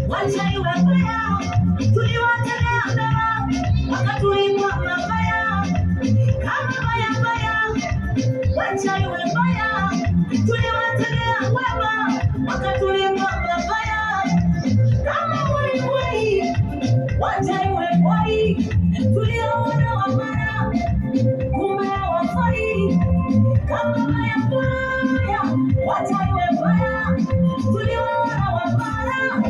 Wacha iwe mbaya, tuliwatendea mema, wakatuibua mabaya. Kama mbaya mbaya, wacha iwe mbaya, tuliwatendea wema, wakatuibua mabaya. Kama wai, wacha iwe wai, tuliona wabaya, kumbe hawafai. Kama mbaya mbaya, wacha iwe mbaya, tuliona wabaya,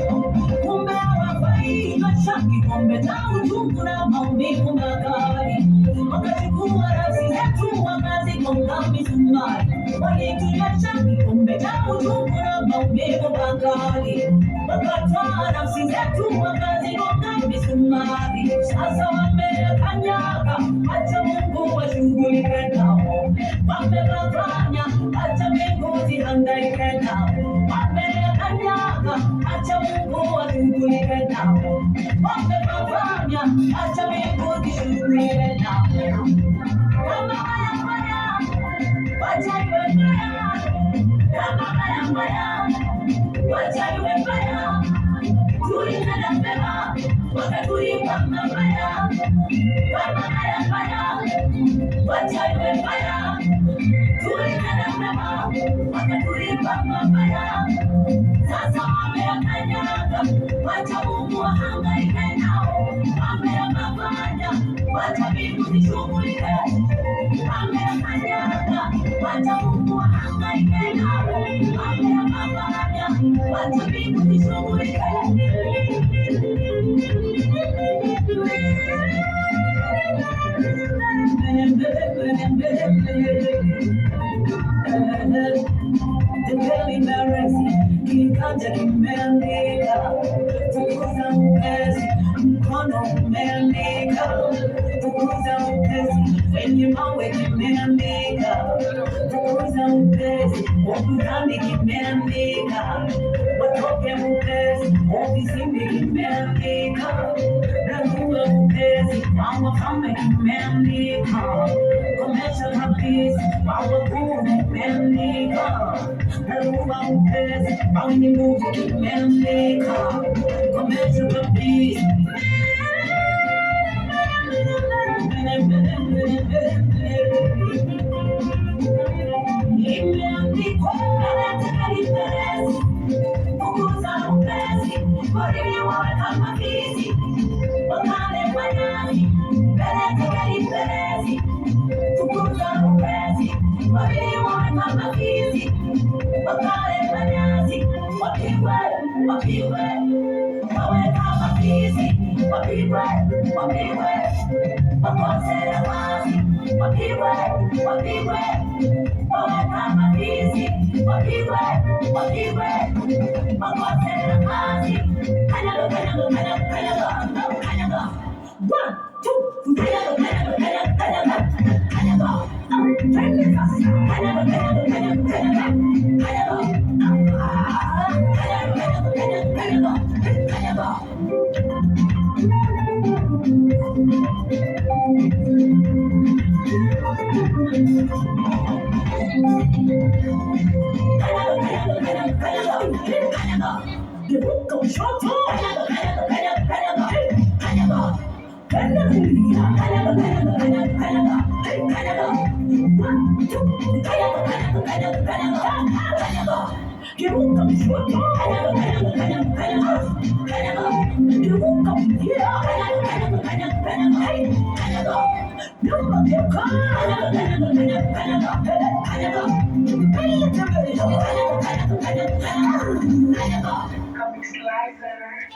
kumbe hawafai. Acha kikombe cha uchungu na maumivu makali, wakachukua nafsi zetu wakazigonga misumari. Walituacha kikombe cha uchungu na maumivu makali, wakatoa nafsi zetu wakazigonga misumari. Sasa wamekanyaga, acha Mungu ashughulike nao. Wamefanya, acha mbingu zihangaike nao. Wamekanyaga, acha Mungu ashughulike nao. Wamefanya, acha mbingu zishughulike nao. Kama haya haya, wacha iwe mbaya. Kama haya haya, wacha iwe mbaya. Tulitenda mema, wakatuibua mabaya. Kama haya haya, wacha iwe mbaya. Tulitenda mema, wakatuibua mabaya. Sasa wameyakanyaga, wacha Mungu ahangaike nao. Wameyafanya, wacha mbingu zishughulike. Wameyakanyaga, wacha Mungu ahangaike nao. Wameyafanya, wacha mbingu zishughulike. Kikaja kimeandika, tukuza mpenzi, mkono umeandika, tukuza mpenzi, kwenye mawe kimeandika, tukuza mpenzi, ukutani kimeandika, watoke mpenzi, ofisini kimeandika, rarua mpenzi, wawafalme kimeandika, komesha kabisa, wawakuu kimeandika, rarua mpenzi, wenye nguvu kimeandika, komesha kabisa. Imeandikwa katika Kiingereza, punguza upesi, porini wawe kama fisi, wakale manyasi, katika Kiingereza, punguza upesi, porini wawe kama fisi, wakale manyasi, wapigwe, wapigwe, wawe kama fisi, wapigwe, wapigwe, wakose nafasi, wapigwe, wapigwe, wawe kama fisi, wapigwe, wapigwe, wakose nafasi. Kanyaga, kanyaga, kanyaga, kanyaga, kanyaga. 1, 2, kanyaga, kanyaga, kanyaga, kanyaga, kanyaga. Kanyaga, kanyaga, kanyaga, kanyaga, kanyaga. Comic Slicer.